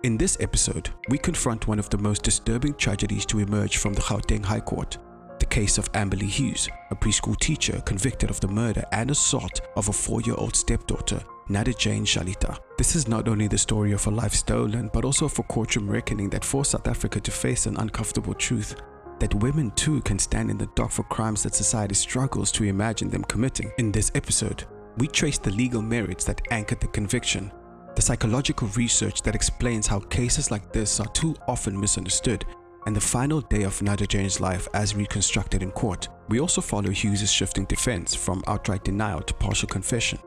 In this episode, we confront one of the most disturbing tragedies to emerge from the Gauteng High Court, the case of Amber Lee Hughes, a preschool teacher convicted of the murder and assault of a 4-year-old stepdaughter, Nada-Jane Challita. This is not only the story of a life stolen, but also of a courtroom reckoning that forced South Africa to face an uncomfortable truth, that women too can stand in the dock for crimes that society struggles to imagine them committing. In this episode, we trace the legal merits that anchored the conviction, the psychological research that explains how cases like this are too often misunderstood, and the final day of Nada-Jane's life as reconstructed in court. We also follow Hughes' shifting defense from outright denial to partial confession,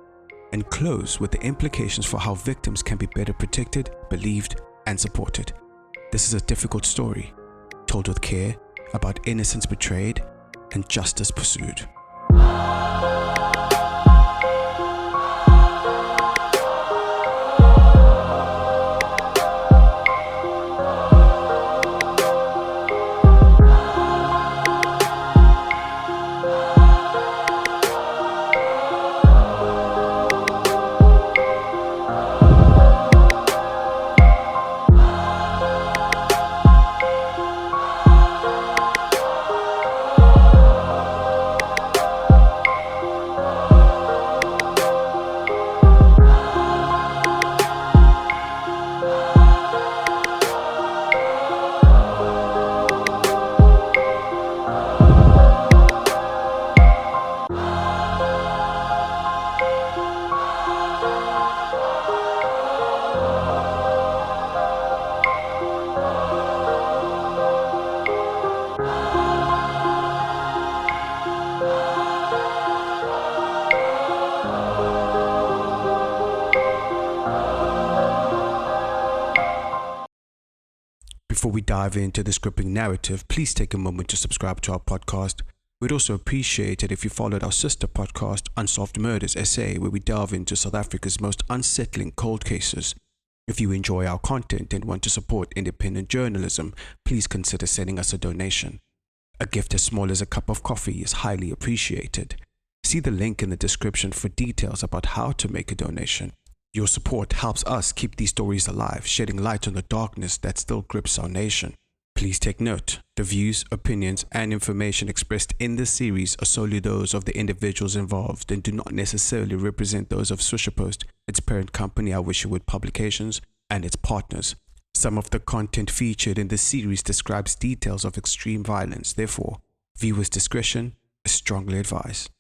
and close with the implications for how victims can be better protected, believed, and supported. This is a difficult story, told with care, about innocence betrayed and justice pursued. Before we dive into this gripping narrative, please take a moment to subscribe to our podcast. We'd also appreciate it if you followed our sister podcast, Unsolved Murders SA, where we delve into South Africa's most unsettling cold cases. If you enjoy our content and want to support independent journalism, please consider sending us a donation. A gift as small as a cup of coffee is highly appreciated. See the link in the description for details about how to make a donation. Your support helps us keep these stories alive, shedding light on the darkness that still grips our nation. Please take note, the views, opinions, and information expressed in this series are solely those of the individuals involved and do not necessarily represent those of Swisherpost, its parent company Our Wisherwood Publications, and its partners. Some of the content featured in this series describes details of extreme violence, therefore, viewers' discretion is strongly advised.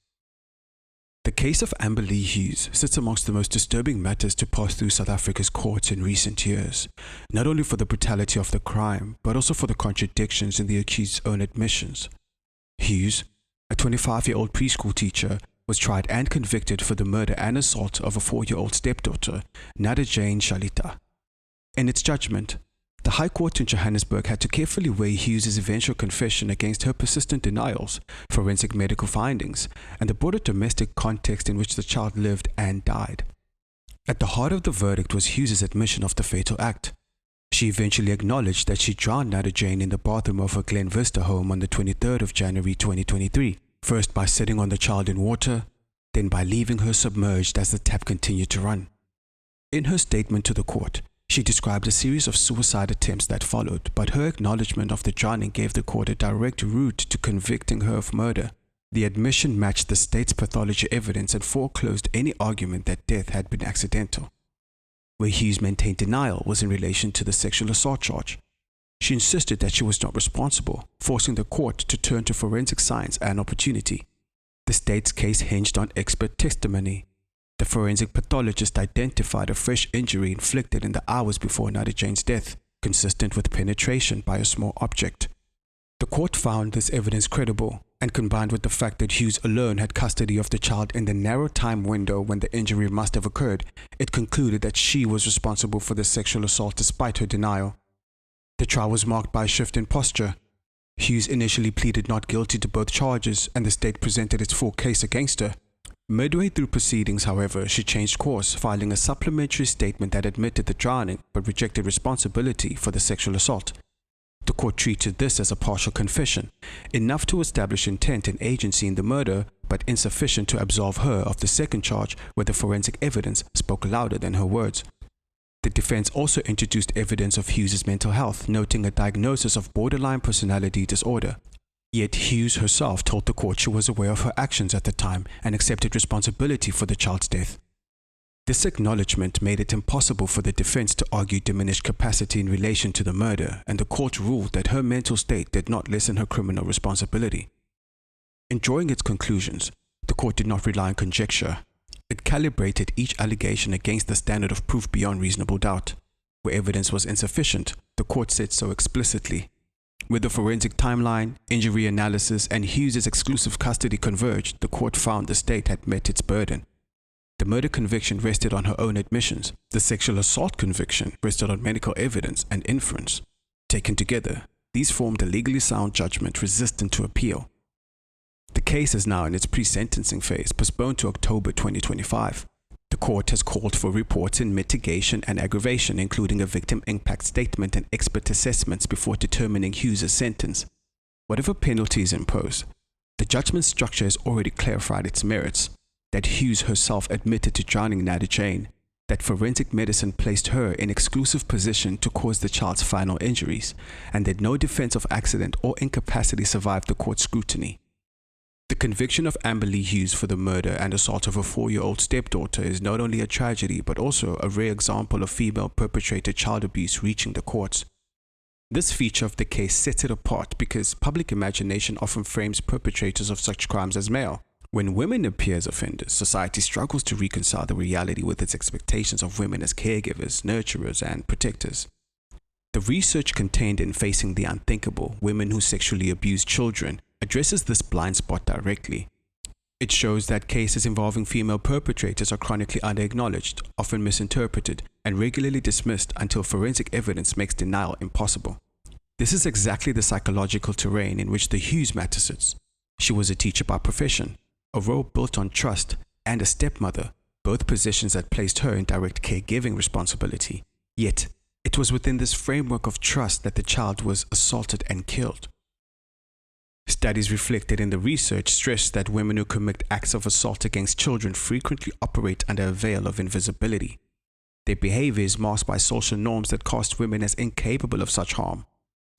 The case of Amber Lee Hughes sits amongst the most disturbing matters to pass through South Africa's courts in recent years, not only for the brutality of the crime, but also for the contradictions in the accused's own admissions. Hughes, a 25-year-old preschool teacher, was tried and convicted for the murder and assault of a 4-year-old stepdaughter, Nada-Jane Challita. In its judgment, the High Court in Johannesburg had to carefully weigh Hughes' eventual confession against her persistent denials, forensic medical findings, and the broader domestic context in which the child lived and died. At the heart of the verdict was Hughes' admission of the fatal act. She eventually acknowledged that she drowned Nada-Jane in the bathroom of her Glen Vista home on the 23rd of January 2023, first by sitting on the child in water, then by leaving her submerged as the tap continued to run. In her statement to the court, she described a series of suicide attempts that followed, but her acknowledgement of the drowning gave the court a direct route to convicting her of murder. The admission matched the state's pathology evidence and foreclosed any argument that death had been accidental. Where Hughes maintained denial was in relation to the sexual assault charge. She insisted that she was not responsible, forcing the court to turn to forensic science and opportunity. The state's case hinged on expert testimony. The forensic pathologist identified a fresh injury inflicted in the hours before Nada-Jane's death, consistent with penetration by a small object. The court found this evidence credible, and combined with the fact that Hughes alone had custody of the child in the narrow time window when the injury must have occurred, it concluded that she was responsible for the sexual assault despite her denial. The trial was marked by a shift in posture. Hughes initially pleaded not guilty to both charges, and the state presented its full case against her. Midway through proceedings, however, she changed course, filing a supplementary statement that admitted the drowning but rejected responsibility for the sexual assault. The court treated this as a partial confession, enough to establish intent and agency in the murder, but insufficient to absolve her of the second charge where the forensic evidence spoke louder than her words. The defense also introduced evidence of Hughes' mental health, noting a diagnosis of borderline personality disorder. Yet Hughes herself told the court she was aware of her actions at the time and accepted responsibility for the child's death. This acknowledgement made it impossible for the defense to argue diminished capacity in relation to the murder, and the court ruled that her mental state did not lessen her criminal responsibility. In drawing its conclusions, the court did not rely on conjecture. It calibrated each allegation against the standard of proof beyond reasonable doubt. Where evidence was insufficient, the court said so explicitly. With the forensic timeline, injury analysis, and Hughes' exclusive custody converged, the court found the state had met its burden. The murder conviction rested on her own admissions. The sexual assault conviction rested on medical evidence and inference. Taken together, these formed a legally sound judgment resistant to appeal. The case is now in its pre-sentencing phase, postponed to October 2025. The court has called for reports in mitigation and aggravation, including a victim impact statement and expert assessments before determining Hughes' sentence. Whatever penalty is imposed, the judgment structure has already clarified its merits. That Hughes herself admitted to drowning Nada-Jane, that forensic medicine placed her in exclusive position to cause the child's final injuries, and that no defense of accident or incapacity survived the court's scrutiny. The conviction of Amber Lee Hughes for the murder and assault of a 4-year-old stepdaughter is not only a tragedy but also a rare example of female perpetrated child abuse reaching the courts. This feature of the case sets it apart because public imagination often frames perpetrators of such crimes as male. When women appear as offenders, society struggles to reconcile the reality with its expectations of women as caregivers, nurturers, and protectors. The research contained in Facing the Unthinkable, Women Who Sexually Abuse Children, addresses this blind spot directly. It shows that cases involving female perpetrators are chronically underacknowledged, often misinterpreted, and regularly dismissed until forensic evidence makes denial impossible. This is exactly the psychological terrain in which the Hughes matter sits. She was a teacher by profession, a role built on trust, and a stepmother, both positions that placed her in direct caregiving responsibility. Yet, it was within this framework of trust that the child was assaulted and killed. Studies reflected in the research stress that women who commit acts of assault against children frequently operate under a veil of invisibility. Their behavior is masked by social norms that cast women as incapable of such harm.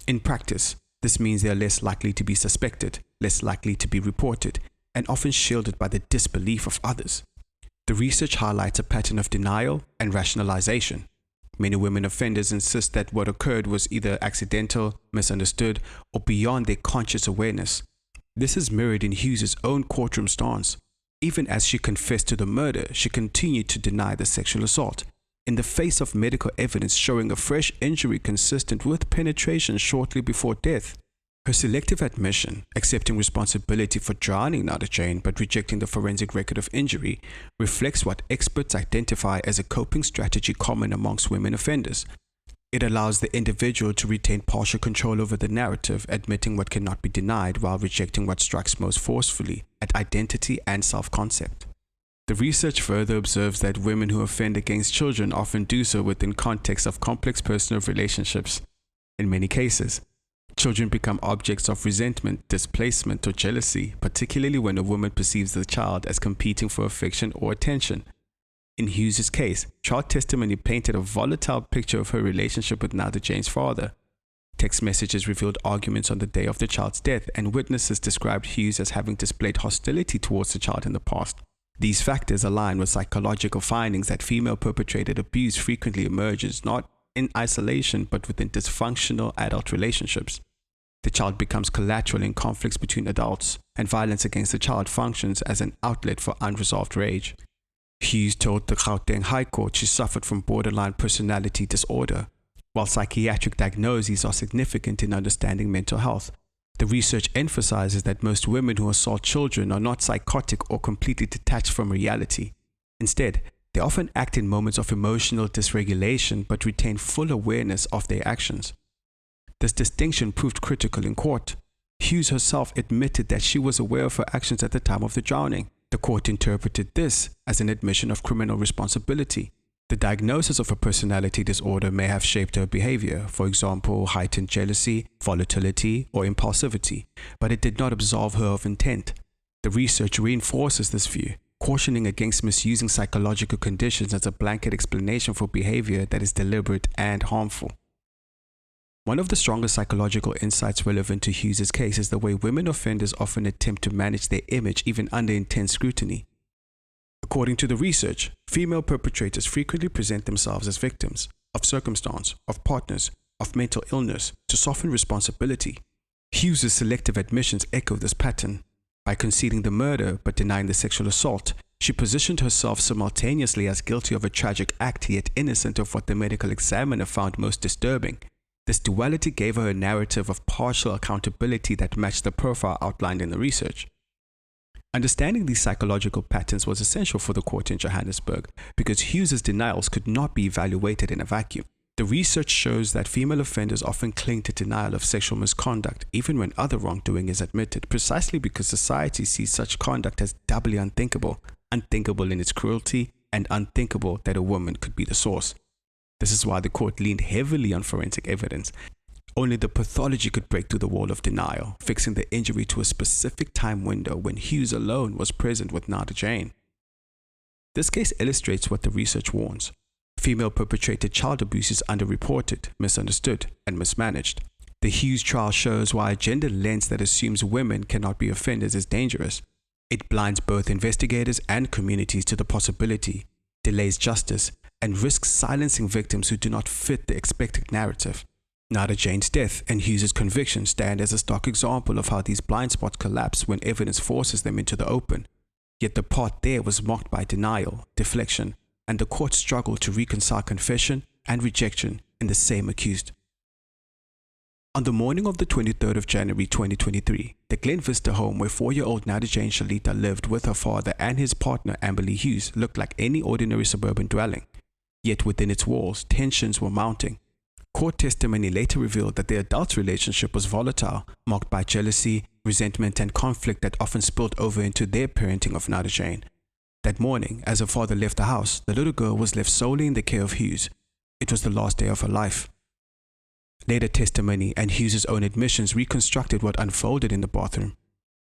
In practice, this means they are less likely to be suspected, less likely to be reported, and often shielded by the disbelief of others. The research highlights a pattern of denial and rationalization. Many women offenders insist that what occurred was either accidental, misunderstood, or beyond their conscious awareness. This is mirrored in Hughes' own courtroom stance. Even as she confessed to the murder, she continued to deny the sexual assault, in the face of medical evidence showing a fresh injury consistent with penetration shortly before death. Her selective admission, accepting responsibility for drowning Nada-Jane but rejecting the forensic record of injury, reflects what experts identify as a coping strategy common amongst women offenders. It allows the individual to retain partial control over the narrative, admitting what cannot be denied while rejecting what strikes most forcefully at identity and self-concept. The research further observes that women who offend against children often do so within context of complex personal relationships. In many cases, children become objects of resentment, displacement, or jealousy, particularly when a woman perceives the child as competing for affection or attention. In Hughes' case, child testimony painted a volatile picture of her relationship with Nada-Jane's father. Text messages revealed arguments on the day of the child's death, and witnesses described Hughes as having displayed hostility towards the child in the past. These factors align with psychological findings that female-perpetrated abuse frequently emerges not in isolation but within dysfunctional adult relationships. The child becomes collateral in conflicts between adults, and violence against the child functions as an outlet for unresolved rage. Hughes told the Gauteng High Court she suffered from borderline personality disorder. While psychiatric diagnoses are significant in understanding mental health, the research emphasizes that most women who assault children are not psychotic or completely detached from reality. Instead, they often act in moments of emotional dysregulation but retain full awareness of their actions. This distinction proved critical in court. Hughes herself admitted that she was aware of her actions at the time of the drowning. The court interpreted this as an admission of criminal responsibility. The diagnosis of a personality disorder may have shaped her behavior, for example, heightened jealousy, volatility, or impulsivity, but it did not absolve her of intent. The research reinforces this view. cautioning against misusing psychological conditions as a blanket explanation for behavior that is deliberate and harmful. One of the strongest psychological insights relevant to Hughes's case is the way women offenders often attempt to manage their image even under intense scrutiny. According to the research, female perpetrators frequently present themselves as victims of circumstance, of partners, of mental illness to soften responsibility. Hughes's selective admissions echo this pattern. By conceding the murder but denying the sexual assault, she positioned herself simultaneously as guilty of a tragic act yet innocent of what the medical examiner found most disturbing. This duality gave her a narrative of partial accountability that matched the profile outlined in the research. Understanding these psychological patterns was essential for the court in Johannesburg because Hughes's denials could not be evaluated in a vacuum. The research shows that female offenders often cling to denial of sexual misconduct even when other wrongdoing is admitted, precisely because society sees such conduct as doubly unthinkable, unthinkable in its cruelty and unthinkable that a woman could be the source. This is why the court leaned heavily on forensic evidence. Only the pathology could break through the wall of denial, fixing the injury to a specific time window when Hughes alone was present with Nada-Jane. This case illustrates what the research warns. Female perpetrated child abuse is underreported, misunderstood, and mismanaged. The Hughes trial shows why a gender lens that assumes women cannot be offenders is dangerous. It blinds both investigators and communities to the possibility, delays justice, and risks silencing victims who do not fit the expected narrative. Nada-Jane's death and Hughes's conviction stand as a stark example of how these blind spots collapse when evidence forces them into the open. Yet the path there was marked by denial, deflection, and the court struggled to reconcile confession and rejection in the same accused. On the morning of the 23rd of January 2023, the Glen Vista home where 4-year-old Nada-Jane Challita lived with her father and his partner Amber Lee Hughes looked like any ordinary suburban dwelling. Yet within its walls, tensions were mounting. Court testimony later revealed that the adults' relationship was volatile, marked by jealousy, resentment, and conflict that often spilled over into their parenting of Nada-Jane. That morning, as her father left the house, the little girl was left solely in the care of Hughes. It was the last day of her life. Later testimony and Hughes' own admissions reconstructed what unfolded in the bathroom.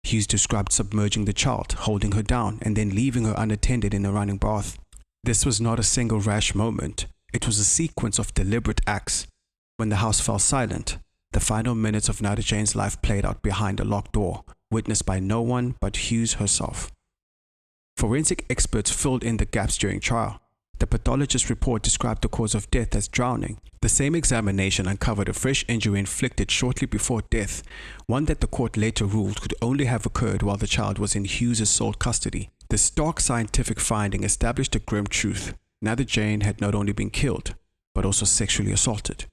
Hughes described submerging the child, holding her down, and then leaving her unattended in a running bath. This was not a single rash moment. It was a sequence of deliberate acts. When the house fell silent, the final minutes of Nada-Jane's life played out behind a locked door, witnessed by no one but Hughes herself. Forensic experts filled in the gaps during trial. The pathologist's report described the cause of death as drowning. The same examination uncovered a fresh injury inflicted shortly before death, one that the court later ruled could only have occurred while the child was in Hughes' sole custody. The stark scientific finding established a grim truth. Nada-Jane had not only been killed, but also sexually assaulted.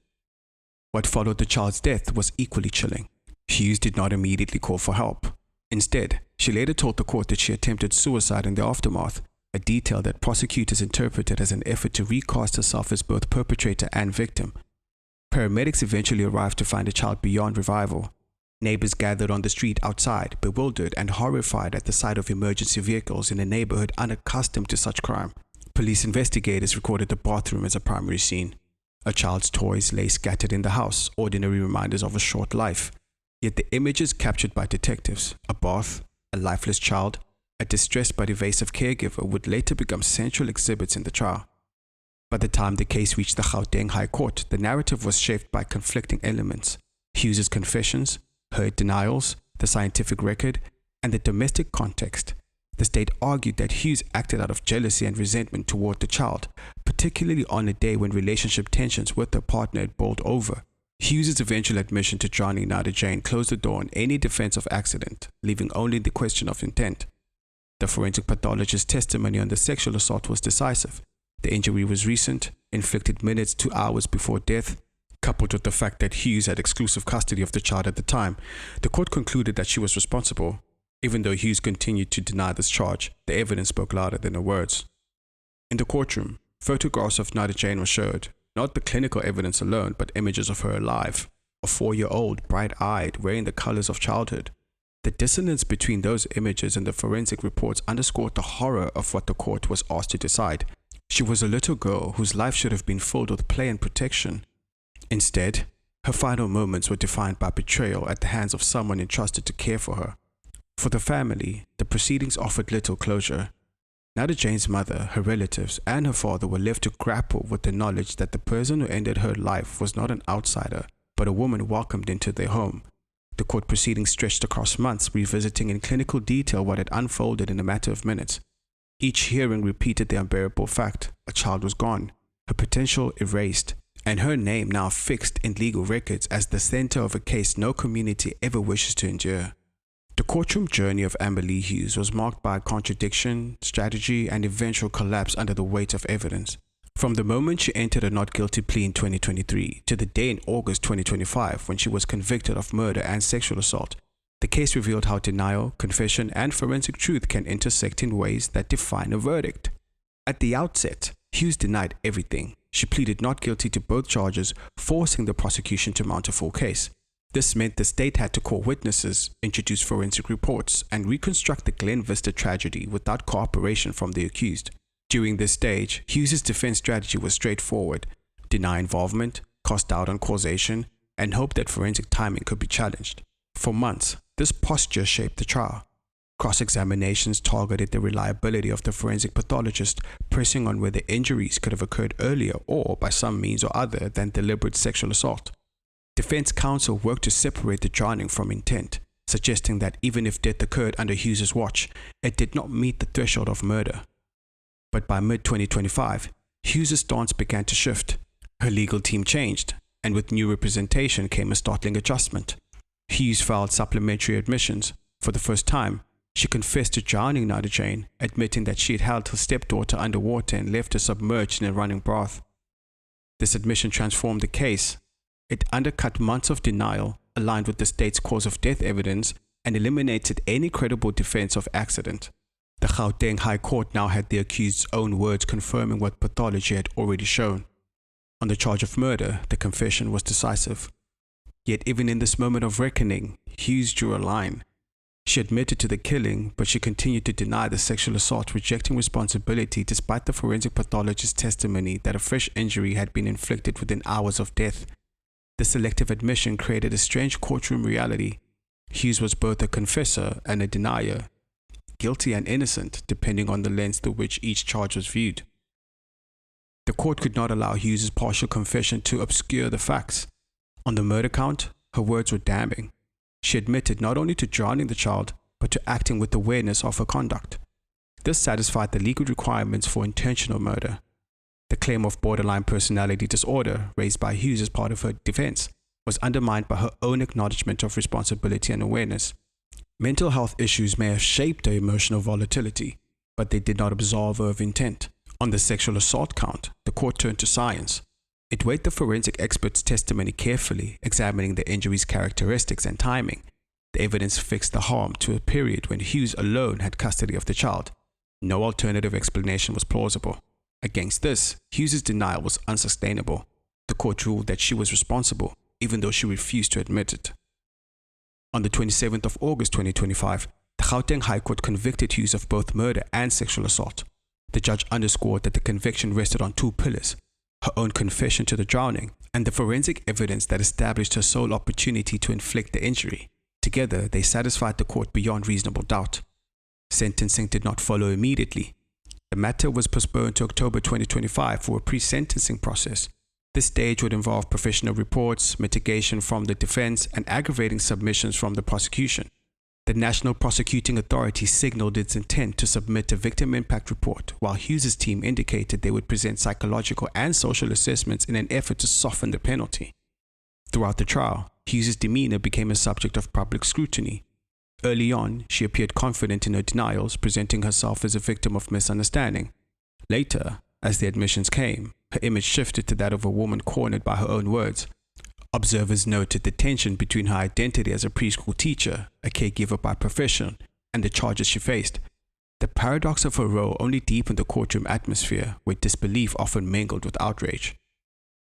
What followed the child's death was equally chilling. Hughes did not immediately call for help. Instead, she later told the court that she attempted suicide in the aftermath, a detail that prosecutors interpreted as an effort to recast herself as both perpetrator and victim. Paramedics eventually arrived to find the child beyond revival. Neighbors gathered on the street outside, bewildered and horrified at the sight of emergency vehicles in a neighborhood unaccustomed to such crime. Police investigators recorded the bathroom as a primary scene. A child's toys lay scattered in the house, ordinary reminders of a short life. Yet the images captured by detectives, a bath, a lifeless child, a distressed but evasive caregiver, would later become central exhibits in the trial. By the time the case reached the Gauteng High Court, the narrative was shaped by conflicting elements. Hughes' confessions, her denials, the scientific record, and the domestic context. The state argued that Hughes acted out of jealousy and resentment toward the child, particularly on a day when relationship tensions with her partner had boiled over. Hughes' eventual admission to drowning Nada-Jane closed the door on any defense of accident, leaving only the question of intent. The forensic pathologist's testimony on the sexual assault was decisive. The injury was recent, inflicted minutes to hours before death. Coupled with the fact that Hughes had exclusive custody of the child at the time, the court concluded that she was responsible. Even though Hughes continued to deny this charge, the evidence spoke louder than her words. In the courtroom, photographs of Nada-Jane were showed, not the clinical evidence alone, but images of her alive, a 4-year-old, bright-eyed, wearing the colors of childhood. The dissonance between those images and the forensic reports underscored the horror of what the court was asked to decide. She was a little girl whose life should have been filled with play and protection. Instead, her final moments were defined by betrayal at the hands of someone entrusted to care for her. For the family, the proceedings offered little closure. Nada-Jane's mother, her relatives, and her father were left to grapple with the knowledge that the person who ended her life was not an outsider, but a woman welcomed into their home. The court proceedings stretched across months, revisiting in clinical detail what had unfolded in a matter of minutes. Each hearing repeated the unbearable fact: a child was gone, her potential erased, and her name now fixed in legal records as the center of a case no community ever wishes to endure. The courtroom journey of Amber Lee Hughes was marked by contradiction, strategy, and eventual collapse under the weight of evidence. From the moment she entered a not guilty plea in 2023 to the day in August 2025 when she was convicted of murder and sexual assault, the case revealed how denial, confession, and forensic truth can intersect in ways that define a verdict. At the outset, Hughes denied everything. She pleaded not guilty to both charges, forcing the prosecution to mount a full case. This meant the state had to call witnesses, introduce forensic reports, and reconstruct the Glen Vista tragedy without cooperation from the accused. During this stage, Hughes' defense strategy was straightforward: deny involvement, cast doubt on causation, and hope that forensic timing could be challenged. For months, this posture shaped the trial. Cross-examinations targeted the reliability of the forensic pathologist, pressing on whether injuries could have occurred earlier or by some means or other than deliberate sexual assault. Defense counsel worked to separate the drowning from intent, suggesting that even if death occurred under Hughes' watch, it did not meet the threshold of murder. But by mid-2025, Hughes' stance began to shift. Her legal team changed, and with new representation came a startling adjustment. Hughes filed supplementary admissions. For the first time, she confessed to drowning Nada-Jane, admitting that she had held her stepdaughter underwater and left her submerged in a running bath. This admission transformed the case. It undercut months of denial, aligned with the state's cause of death evidence, and eliminated any credible defense of accident. The Gauteng High Court now had the accused's own words confirming what pathology had already shown. On the charge of murder, the confession was decisive. Yet even in this moment of reckoning, Hughes drew a line. She admitted to the killing, but she continued to deny the sexual assault, rejecting responsibility despite the forensic pathologist's testimony that a fresh injury had been inflicted within hours of death. The selective admission created a strange courtroom reality. Hughes was both a confessor and a denier, guilty and innocent, depending on the lens through which each charge was viewed. The court could not allow Hughes' partial confession to obscure the facts. On the murder count, her words were damning. She admitted not only to drowning the child, but to acting with awareness of her conduct. This satisfied the legal requirements for intentional murder. The claim of borderline personality disorder, raised by Hughes as part of her defense, was undermined by her own acknowledgement of responsibility and awareness. Mental health issues may have shaped her emotional volatility, but they did not absolve her of intent. On the sexual assault count, the court turned to science. It weighed the forensic expert's testimony carefully, examining the injury's characteristics and timing. The evidence fixed the harm to a period when Hughes alone had custody of the child. No alternative explanation was plausible. Against this, Hughes' denial was unsustainable. The court ruled that she was responsible, even though she refused to admit it. On the 27th of August 2025, the Gauteng High Court convicted Hughes of both murder and sexual assault. The judge underscored that the conviction rested on two pillars: her own confession to the drowning and the forensic evidence that established her sole opportunity to inflict the injury. Together, they satisfied the court beyond reasonable doubt. Sentencing did not follow immediately. The matter was postponed to October 2025 for a pre-sentencing process. This stage would involve professional reports, mitigation from the defense, and aggravating submissions from the prosecution. The National Prosecuting Authority signaled its intent to submit a victim impact report, while Hughes' team indicated they would present psychological and social assessments in an effort to soften the penalty. Throughout the trial, Hughes' demeanor became a subject of public scrutiny. Early on, she appeared confident in her denials, presenting herself as a victim of misunderstanding. Later, as the admissions came, her image shifted to that of a woman cornered by her own words. Observers noted the tension between her identity as a preschool teacher, a caregiver by profession, and the charges she faced. The paradox of her role only deepened the courtroom atmosphere, where disbelief often mingled with outrage.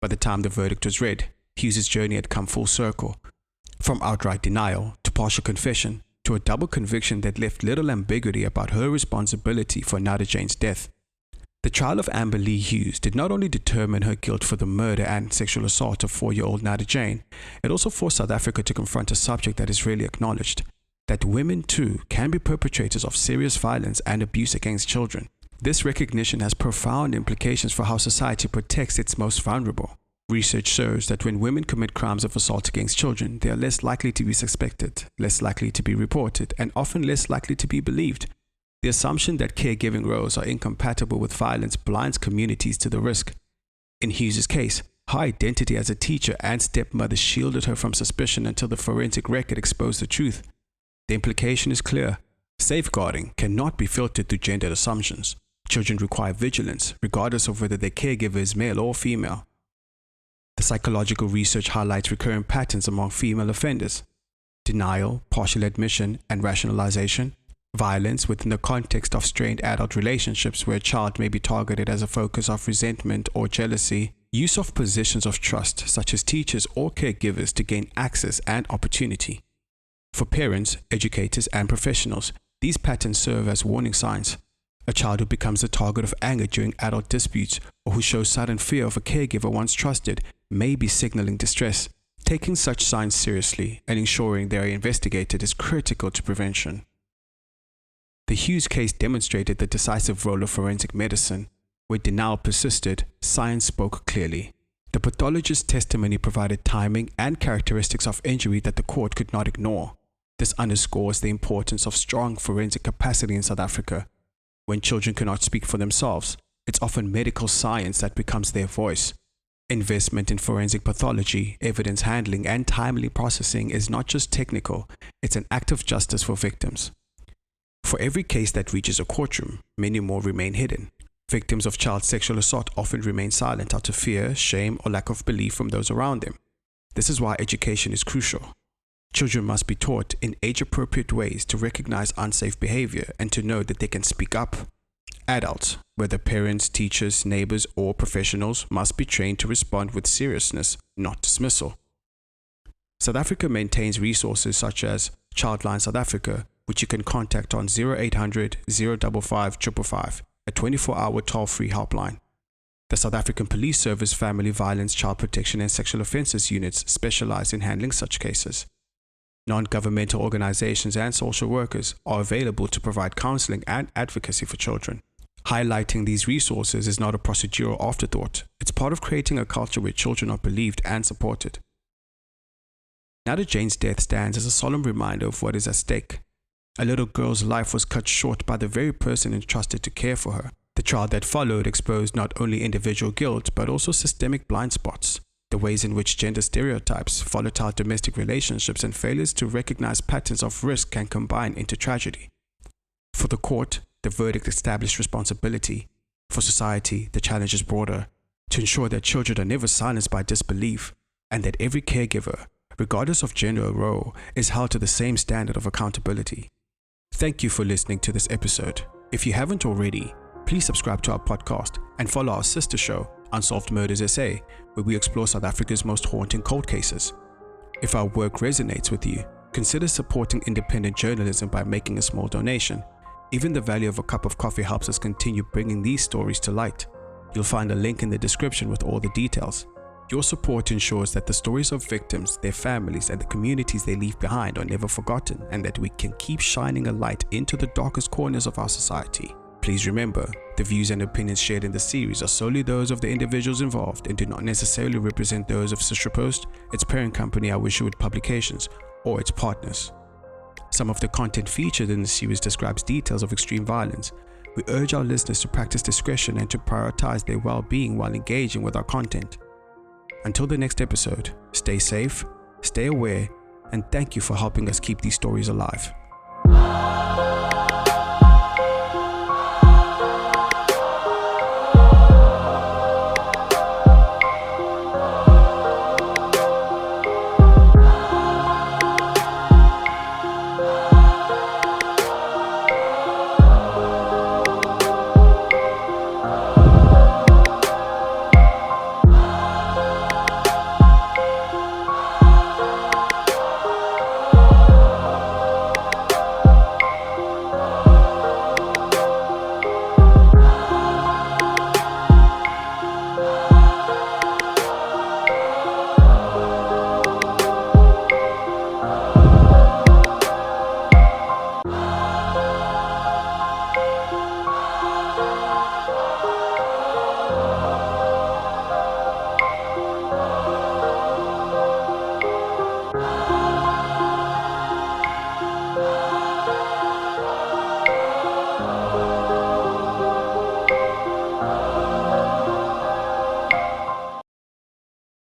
By the time the verdict was read, Hughes' journey had come full circle. From outright denial to partial confession, to a double conviction that left little ambiguity about her responsibility for Nada-Jane's death. The trial of Amber Lee Hughes did not only determine her guilt for the murder and sexual assault of 4-year-old Nada-Jane, it also forced South Africa to confront a subject that is rarely acknowledged: that women too can be perpetrators of serious violence and abuse against children. This recognition has profound implications for how society protects its most vulnerable. Research shows that when women commit crimes of assault against children, they are less likely to be suspected, less likely to be reported, and often less likely to be believed. The assumption that caregiving roles are incompatible with violence blinds communities to the risk. In Hughes' case, her identity as a teacher and stepmother shielded her from suspicion until the forensic record exposed the truth. The implication is clear. Safeguarding cannot be filtered through gendered assumptions. Children require vigilance, regardless of whether their caregiver is male or female. The psychological research highlights recurring patterns among female offenders: denial, partial admission, and rationalization, violence within the context of strained adult relationships where a child may be targeted as a focus of resentment or jealousy, use of positions of trust such as teachers or caregivers to gain access and opportunity. For parents, educators, and professionals, these patterns serve as warning signs. A child who becomes the target of anger during adult disputes or who shows sudden fear of a caregiver once trusted may be signaling distress. Taking such signs seriously and ensuring they are investigated is critical to prevention. The Hughes case demonstrated the decisive role of forensic medicine. Where denial persisted, science spoke clearly. The pathologist's testimony provided timing and characteristics of injury that the court could not ignore. This underscores the importance of strong forensic capacity in South Africa. When children cannot speak for themselves, it's often medical science that becomes their voice. Investment in forensic pathology, evidence handling, and timely processing is not just technical, it's an act of justice for victims. For every case that reaches a courtroom, many more remain hidden. Victims of child sexual assault often remain silent out of fear, shame, or lack of belief from those around them. This is why education is crucial. Children must be taught in age-appropriate ways to recognize unsafe behavior and to know that they can speak up. Adults, whether parents, teachers, neighbors, or professionals, must be trained to respond with seriousness, not dismissal. South Africa maintains resources such as Childline South Africa, which you can contact on 0800 055 555, a 24-hour toll-free helpline. The South African Police Service Family Violence, Child Protection and Sexual Offences units specialize in handling such cases. Non-governmental organizations and social workers are available to provide counseling and advocacy for children. Highlighting these resources is not a procedural afterthought. It's part of creating a culture where children are believed and supported. Nada-Jane's death stands as a solemn reminder of what is at stake. A little girl's life was cut short by the very person entrusted to care for her. The trial that followed exposed not only individual guilt, but also systemic blind spots. The ways in which gender stereotypes, volatile domestic relationships, and failures to recognize patterns of risk can combine into tragedy. For the court, the verdict established responsibility. For society, the challenge is broader, to ensure that children are never silenced by disbelief, and that every caregiver, regardless of gender or role, is held to the same standard of accountability. Thank you for listening to this episode. If you haven't already, please subscribe to our podcast and follow our sister show, Unsolved Murders SA, where we explore South Africa's most haunting cold cases. If our work resonates with you, consider supporting independent journalism by making a small donation. Even the value of a cup of coffee helps us continue bringing these stories to light. You'll find a link in the description with all the details. Your support ensures that the stories of victims, their families, and the communities they leave behind are never forgotten, and that we can keep shining a light into the darkest corners of our society. Please remember, the views and opinions shared in the series are solely those of the individuals involved and do not necessarily represent those of Sister Post, its parent company Our Wisherwood Publications, or its partners. Some of the content featured in the series describes details of extreme violence. We urge our listeners to practice discretion and to prioritize their well-being while engaging with our content. Until the next episode, stay safe, stay aware, and thank you for helping us keep these stories alive.